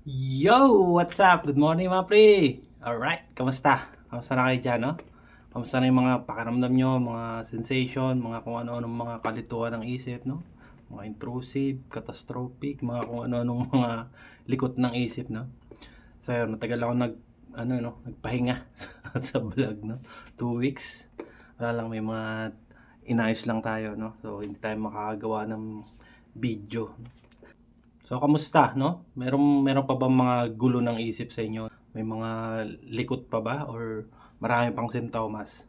Yo! What's up? Good morning mga pre! Alright, kamusta? Kamusta na kayo dyan, no? Kamusta na yung mga pakiramdam nyo, mga sensation, mga kung ano-anong mga kalituhan ng isip, no? Mga intrusive, catastrophic, mga kung ano-anong mga likot ng isip, no? So yun, matagal ako nagpahinga sa vlog, no? 2 weeks. Wala lang, may mga inayos lang tayo, no? So hindi tayo makakagawa ng video. So, kamusta, no? Meron pa bang mga gulo ng isip sa inyo? May mga likot pa ba or marami pang sintomas?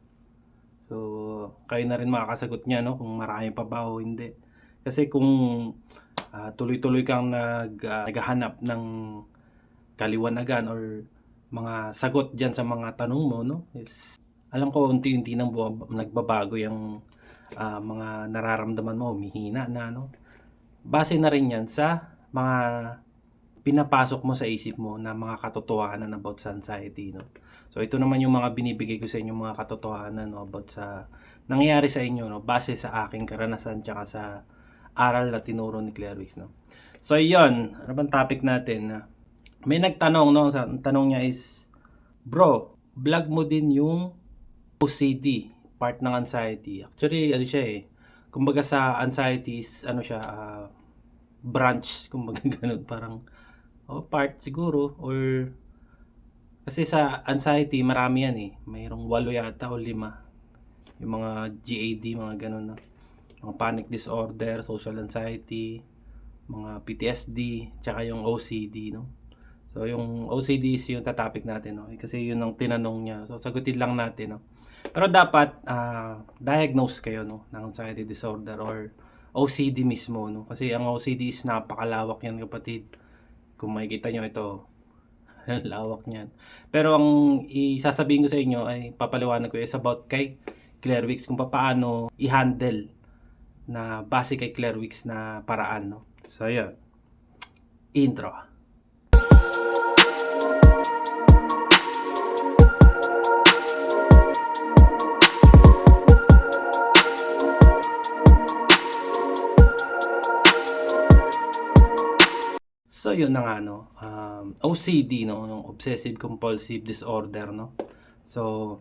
So, kayo na rin makakasagot niya, no? Kung marami pa ba o hindi. Kasi kung tuloy-tuloy kang naghahanap ng kaliwanagan or mga sagot diyan sa mga tanong mo, no? Alam ko unti-unti nang nagbabago yung mga nararamdaman mo, humihina na, no? Base na rin yan sa mga pinapasok mo sa isip mo na mga katotohanan about sa anxiety, no? So ito naman yung mga binibigay ko sa inyo, mga katotohanan, no, about sa nangyayari sa inyo, no, base sa aking karanasan tsaka sa aral na tinuro ni Claire Wicks, no. So yun, ano bang topic natin? May nagtanong, no, ang tanong niya is, bro, vlog mo din yung OCD, part ng anxiety. Actually, ano siya eh, kumbaga sa anxiety is, ano siya, branch, kumbaga ganun, parang part siguro, or kasi sa anxiety marami yan eh. Mayroong 8 yata o 5. Yung mga GAD, mga ganun na. Mga panic disorder, social anxiety, mga PTSD, tsaka yung OCD, no? So yung OCD is yung topic natin, no? Kasi yun ang tinanong niya. So sagutin lang natin, no? Pero dapat diagnose kayo, no, ng anxiety disorder or OCD mismo, no? Kasi ang OCD is napakalawak yan, kapatid. Kung makikita nyo ito, lawak niyan. Pero ang isasabihin ko sa inyo ay papaliwanag ko is about kay Claire Wicks kung paano i-handle na base kay Claire Wicks na paraan, no. So yun, intro. So yun na nga, no, OCD, no, yung obsessive compulsive disorder, no. So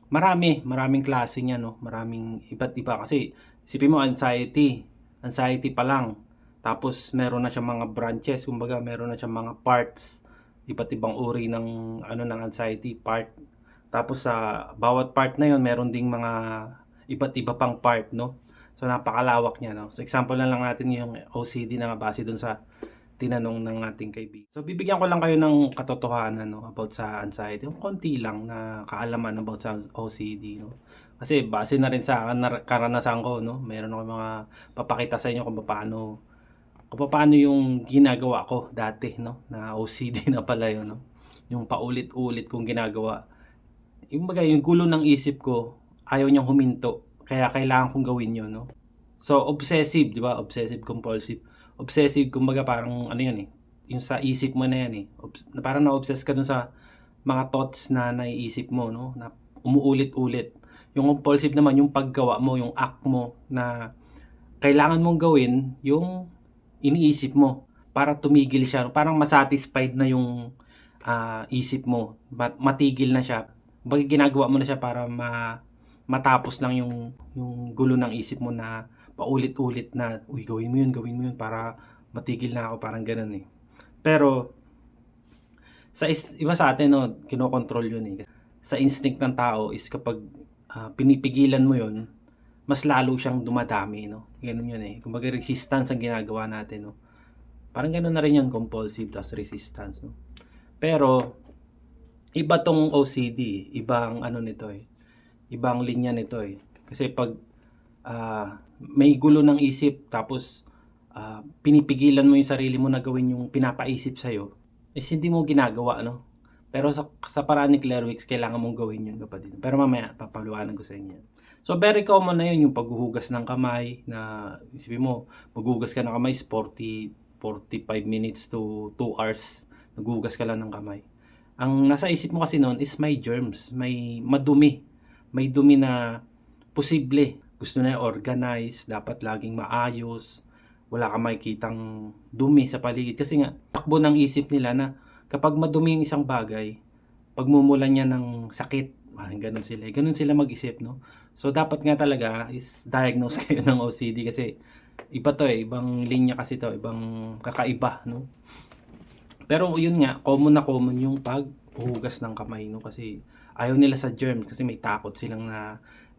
maraming klase niya, no, maraming iba't iba. Kasi isipin mo, anxiety pa lang, tapos meron na siyang mga branches, kumbaga meron na siyang mga parts, iba't ibang uri ng ng anxiety part. Tapos sa bawat part na yon meron ding mga iba't iba pang part, no. So napakalawak niya, no. So example na lang natin yung OCD na base dun sa tinanong ng ating kaibigan. So bibigyan ko lang kayo ng katotohanan, no, about sa anxiety. Yung konti lang na kaalaman about sa OCD, no. Kasi base na rin sa karanasan ko, no. Meron ako mga papakita sa inyo kung paano yung ginagawa ko dati, no, na OCD na pala yun, no. Yung paulit-ulit kong ginagawa. Yung bagay, yung gulo ng isip ko, ayaw niyang huminto. Kaya kailangan kong gawin yun, no. So, obsessive, di ba? Obsessive compulsive. Obsessive, kumbaga parang ano yan eh. Yung sa isip mo na yan eh. Parang na-obsess ka dun sa mga thoughts na naiisip mo, no? Na umuulit-ulit. Yung compulsive naman, yung paggawa mo, yung act mo na kailangan mong gawin yung iniisip mo para tumigil siya. Parang masatisfied na yung isip mo. Matigil na siya. Bagay ginagawa mo na siya para matapos lang yung gulo ng isip mo na paulit-ulit na, uy, gawin mo yun para matigil na ako, parang ganun eh. Pero iba sa atin, no, kinokontrol yun eh. Sa instinct ng tao is kapag pinipigilan mo yun, mas lalo siyang dumadami, no. Ganun yun eh. Kumbaga resistance ang ginagawa natin, no. Parang ganun na rin yung compulsive tas resistance, no. Pero iba tong OCD, ibang ano nito eh. Ibang linya nito eh. Kasi pag may gulo ng isip tapos pinipigilan mo yung sarili mo na gawin yung pinapaisip sa'yo, is hindi mo ginagawa, no? Pero sa paraan ni Claire Wicks, kailangan mong gawin yun, kapatid. Pero mamaya, papaliwanag ko sa inyo. So, very common na yun, yung paghuhugas ng kamay, na, isipin mo, maghuhugas ka ng kamay, 45 minutes to 2 hours, naghuhugas ka lang ng kamay. Ang nasa isip mo kasi noon is may germs, may dumi na posible. Gusto na organize, dapat laging maayos, wala kang makikitang dumi sa paligid. Kasi nga, takbo ng isip nila na kapag madumi yung isang bagay, pagmumulan niya ng sakit, gano'n sila, gano'n sila mag-isip, 'no. So, dapat nga talaga is diagnose kayo ng OCD kasi iba 'to, ibang linya kasi 'to, ibang kakaiba, 'no. Pero yun nga, common na common yung paghuhugas ng kamay, 'no, kasi ayaw nila sa germs kasi may takot silang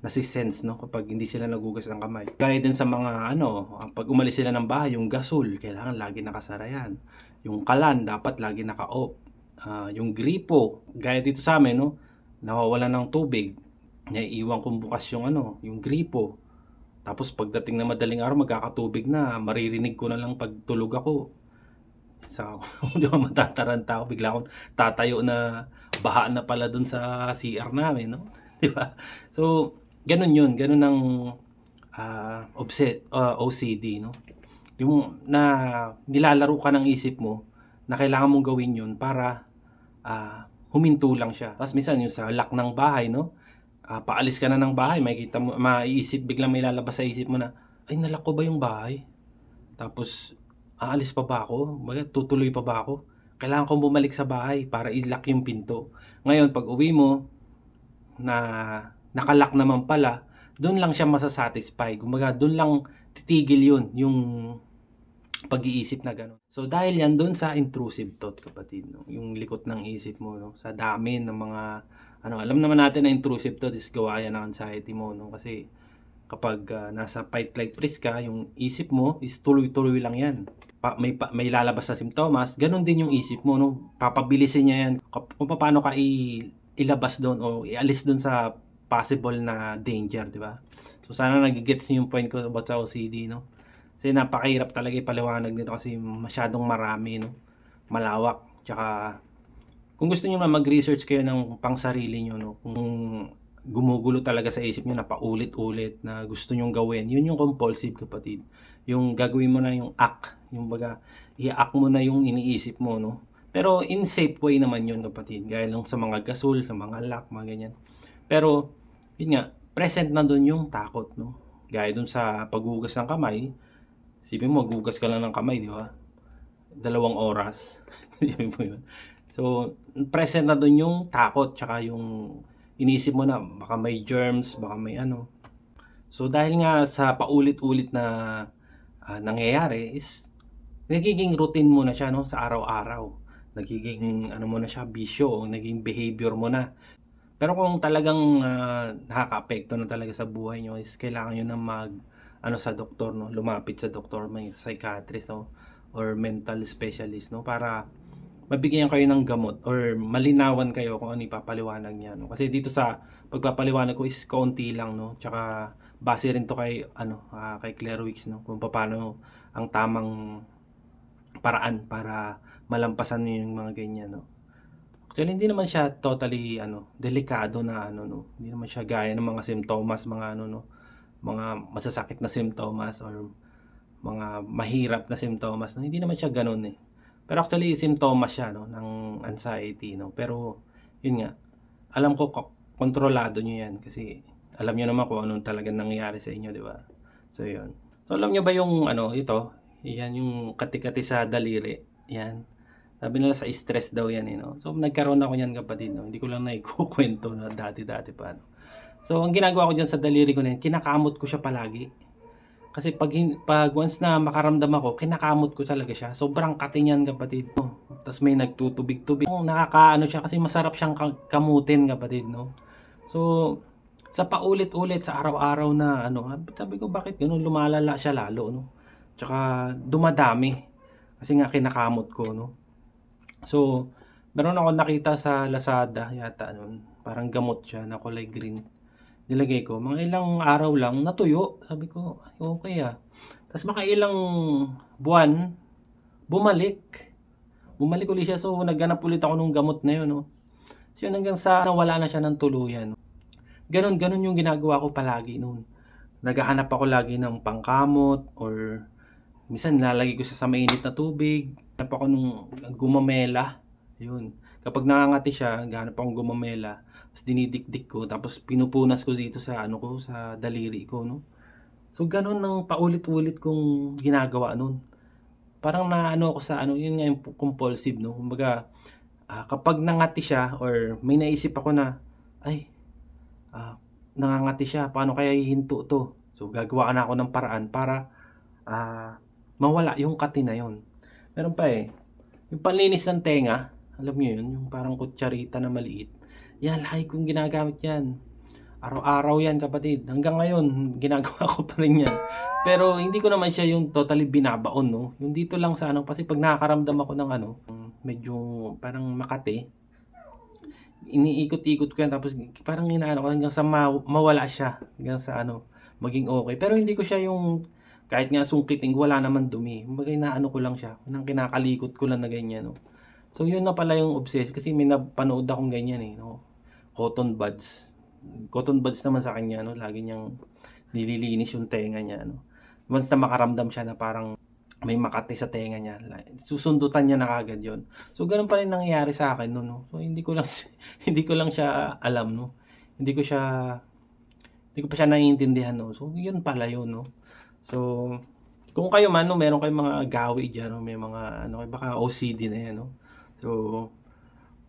nase-sense, 'no, kapag hindi sila naghugas ng kamay. Gaya din sa mga ano, 'pag umalis sila ng bahay, yung gasol kailangan lagi nakasara yan, yung kalan dapat lagi naka-off, yung gripo, gaya dito sa'min, 'no, nawawalan ng tubig, naiiwan kong bukas yung ano, yung gripo. Tapos pagdating ng madaling araw magkakatubig na, maririnig ko na lang 'pag tulog ako. Sa di ba matataranta ako, bigla akong tatayo na baha na pala dun sa CR namin, 'no, 'di ba? So, gano'n 'yun, gano'n ang, OCD, 'no? Yung na nilalaro ka ng isip mo na kailangan mong gawin 'yun para, huminto lang siya. Tapos minsan yung sa lock ng bahay, 'no, paalis ka na ng bahay makikita mo maiisip biglang may lalabas sa isip mo na, "Ay, na-lock ko ba yung bahay? Tapos aalis pa ba ako? Kumbaga tutuloy pa ba ako? Kailangan kong bumalik sa bahay para i-lock yung pinto." Ngayon pag-uwi mo na naka-lock naman pala, dun lang siya masa-satisfy. Kumbaga dun lang titigil yun, yung pag-iisip na gano'n. So dahil yan dun sa intrusive thought, kapatid, 'no, yung likot ng isip mo, 'no, sa dami ng mga ano, alam naman natin na intrusive thought is gawa yan ng anxiety mo, 'no, kasi kapag, nasa fight flight freeze ka, yung isip mo is tuloy-tuloy lang yan. May lalabas na simptomas, gano'n din yung isip mo, 'no, papabilisin niya yan kung papaano ka ilabas do'n o ialis do'n sa possible na danger, 'di ba? So sana nage-gets niyo yung point ko about sa OCD, 'no? Kasi napakahirap talaga ipaliwanag nito kasi masyadong marami, 'no, malawak. Tsaka kung gusto niyo na mag-research kayo ng pangsarili niyo, 'no, kung gumugulo talaga sa isip niyo na paulit-ulit na gusto niyong gawin, yun yung compulsive, kapatid. Yung gagawin mo na yung act, yung baga i-act mo na yung iniisip mo, 'no. Pero in safe way naman yun, kapatid, gaya lang sa mga gasol, sa mga lock, mga ganyan. Pero yun nga, present na dun yung takot, 'no. Gaya dun sa paghuhugas ng kamay, isipin mo maghuhugas ka lang ng kamay, 'di ba? 2 oras, isipin mo yun. So, present na dun yung takot tsaka yung iniisip mo na baka may germs, baka may ano. So, dahil nga sa paulit-ulit na, nangyayari is nagiging routine mo na siya, 'no, sa araw-araw. Nagiging ano mo na siya, bisyo o naging behavior mo na. Pero kung talagang, nakakaapekto na talaga sa buhay niyo is kailangan niyo na ano sa doktor, 'no, lumapit sa doktor, may psychiatrist, 'no, or mental specialist, 'no, para mabigyan kayo ng gamot or malinawan kayo kung ano ipapaliwanag niya, 'no. Kasi dito sa pagpapaliwanag ko is kaunti lang, 'no, tsaka base rin 'to kay ano, kay Claire Weeks, 'no, kung papaano ang tamang paraan para malampasan niyo yung mga ganyan, 'no. Actually hindi naman siya totally ano, delikado na ano, 'no, hindi naman siya gaya ng mga simptomas, mga ano, 'no, mga masasakit na simptomas or mga mahirap na simptomas, 'no, hindi naman siya gano'n, eh. Pero actually simptomas siya, 'no, ng anxiety, 'no, pero yun nga, alam ko kontrolado niyo 'yan kasi alam niyo naman kung anong talagang nangyayari sa inyo, 'di ba? So yun. So alam niyo ba yung ano, ito, 'yan yung kati-kati sa daliri, 'yan. Sabi nila sa stress daw 'yan, eh, 'no. So nagkaroon ako niyan, kapatid, 'no, hindi ko lang naikukuwento na dati-dati pa, 'no. So ang ginagawa ko diyan sa daliri ko na 'yan, kinakamot ko siya palagi. Kasi 'pag once na makaramdam ako, kinakamot ko talaga siya. Sobrang kati niyan, kapatid, 'no. Tas may nagtutubig-tubig, nakakaano siya kasi masarap siyang kamutin, kapatid, 'no. So, sa paulit-ulit sa araw-araw na ano, sabi ko bakit gano'n, lumalala siya lalo, 'no. Tsaka dumadami kasi nga kinakamot ko, 'no. So, meron akong nakita sa Lazada yata no'n, parang gamot siya na kulay green. Nilagay ko, mga ilang araw lang natuyo, sabi ko, "Ay okey, ta's mga ilang buwan, bumalik. Bumalik ulit siya, so naghanap ulit ako nung gamot na yun, 'no. So yun hanggang sa nawala na siya ng tuluyan. Gano'n, gano'n yung ginagawa ko palagi no'n. Naghahanap ako lagi ng pangkamot or minsan nilalagay ko siya sa mainit na tubig. Hanap ako nung gumamela, yun. Kapag nangangati siya, naghahanap akong gumamela, ta's dinidikdik ko tapos pinupunas ko dito sa ano ko, sa daliri ko, 'no. So gano'n ang paulit-ulit kong ginagawa nun. Parang naano ako sa ano, yun nga yung compulsive 'no, kumbaga, kapag nangati siya or may naisip ako na, "Ay, ah, nangangati siya, paano kaya hihinto 'to?" So gagawa na ako ng paraan para, mawala yung kati na yun. Meron pa, yung panlinis ng tenga, alam niyo yun, yung parang kutsarita na maliit, yan lagi kong ginagamit yan. Araw-araw yan kapatid, hanggang ngayon ginagawa ko pa rin yan. Pero hindi ko naman siya yung totally binabaon 'no, yung dito lang sa ano, kasi 'pag nakakaramdam ako ng ano, medyo parang makati, iniikot-ikot ko yan tapos parang inaano ko hanggang sa mawala siya, hanggang sa ano, maging okey. Pero hindi ko siya yung kahit nga sungkitin ko wala naman dumi, kumbaga inaano ko lang siya, ng kinakalikot ko lang na ganyan 'no. So yun na pala yung kasi may napanood akong ganyan, 'no, cotton buds. Cotton buds naman sa kanya 'no, lagi niyang nililinis yung tenga niya 'no. Once na makaramdam siya na parang may makati sa tenga niya, susundutan niya na kaagad yun. So gano'n pa rin nangyayari sa'kin nun 'no. So hindi ko lang hindi ko lang siya alam 'no, hindi ko siya hindi ko pa siya naiintindihan 'no. So yun pala yun 'no. So kung kayo man 'no, meron kayong mga gawi diyan 'no, may mga ano baka OCD na yan 'no. So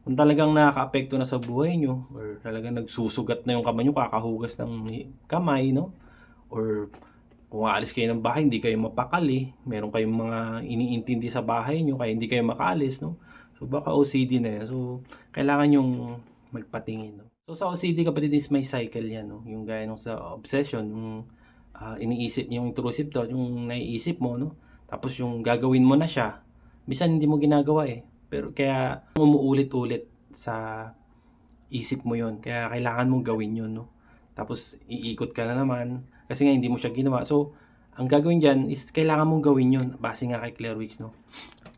kung talagang nakakaapekto na sa buhay niyo or talagang nagsusugat na yung kamay niyo kakahugas ng kamay 'no, or kung aalis kayo ng bahay hindi kayo mapakali, meron kayong mga iniintindi sa bahay niyo kaya hindi kayo makaalis 'no. So baka OCD na yan. So kailangan niyong magpatingin 'no. So sa OCD kapatid is may cycle yan 'no, yung gaya nung sa obsession yung, iniisip yung intrusive thought, yung naiisip mo 'no, tapos yung gagawin mo na siya, minsan hindi mo ginagawa, pero kaya umuulit-ulit sa isip mo yon kaya kailangan mong gawin yun 'no. Tapos iikot ka na naman, kasi nga hindi mo siya ginawa. So, ang gagawin diyan is kailangan mong gawin yun base nga kay Claire Wicks 'no.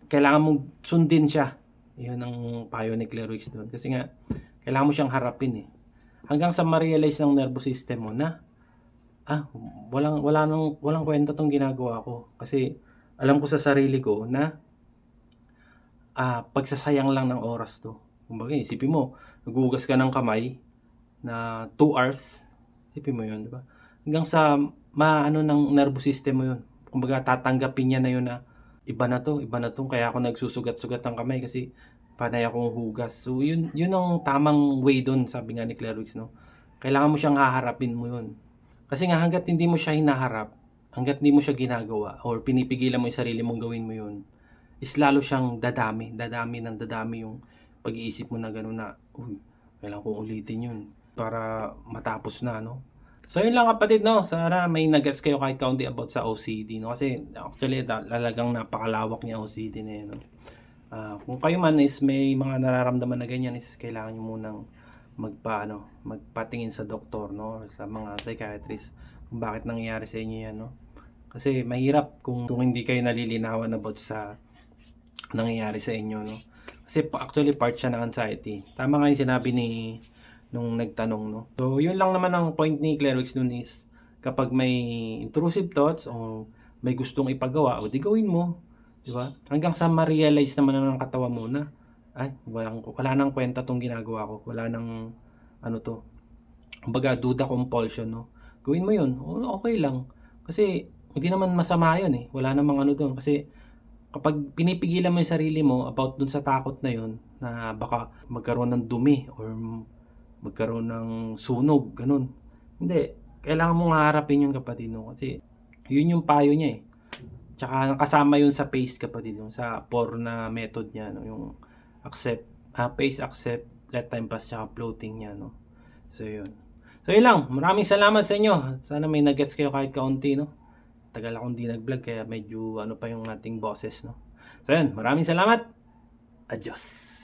Kailangan mong sundin siya, yun ang payo ni Claire Wicks dun. Kasi nga kailangan mo siyang harapin, hanggang sa ma-realize ng nervous system mo na, walang kuwenta 'tong ginagawa ko. Kasi alam ko sa sarili ko na, pagsasayang lang ng oras 'to. Kumbaga isipin mo, naghuhugas ka ng kamay na 2 hours, isipin mo 'yun, 'di ba? Hanggang sa maano ng nervous system mo 'yun. Kumbaga tatanggapin niya na 'yun na, iba na 'to kaya ako nagsusugat-sugat ng kamay kasi panay akong hugas. So 'yun ang tamang way dun sabi nga ni Claire Wicks 'no. Kailangan mo siyang haharapin mo 'yun. Kasi nga hangga't hindi mo siya hinaharap, hangga't hindi mo siya ginagawa or pinipigilan mo 'yung sarili mong gawin mo 'yun, is lalo siyang dadami, dadami ng dadami 'yung pag-iisip mo na gano'n na, "Uy, kailangan kong ulitin 'yun para matapos na 'no." So 'yun lang kapatid 'no, sana may na-gets kayo kahit kaunti about sa OCD 'no, kasi actually talagang napakalawak niya OCD na 'yan 'no. Kung kayo man is may mga nararamdaman na ganyan is kailangan niyo munang magpatingin sa doktor 'no, or sa mga psychiatrist kung bakit nangyayari sa inyo 'yan 'no. Kasi mahirap kung hindi kayo nalilinawan about sa nangyayari sa inyo 'no. Kasi actually part siya ng anxiety. Tama nga yung sinabi nung nagtanong 'no. So yun lang naman ang point ni Claire Wicks dun is kapag may intrusive thoughts o may gustong ipagawa, o 'di gawin mo, 'di ba? Hanggang sa ma-realize naman ng katawan mo na, ay wala nang kwenta 'tong ginagawa ko, wala nang ano 'to, kumbaga duda compulsion 'no. Gawin mo yun, okey lang. Kasi hindi naman masama yun, wala namang ano dun kasi kapag pinipigilan mo yung sarili mo about dun sa takot na yun, na baka magkaroon ng dumi or magkaroon ng sunog, gano'n. Hindi, kailangan mong haharapin yun kapatid 'no, kasi yun yung payo niya, Tsaka kasama yun sa PACE kapatid, yung sa 4 na method niya 'no, yung PACE, accept, let time pass, tsaka floating niya 'no. So yun. So yun lang, maraming salamat sa inyo. Sana may na-gets kayo kahit kaunti 'no. Tagal akong 'di nag-vlog kaya medyo ano pa yung ating boses 'no. So yun, maraming salamat. Adios.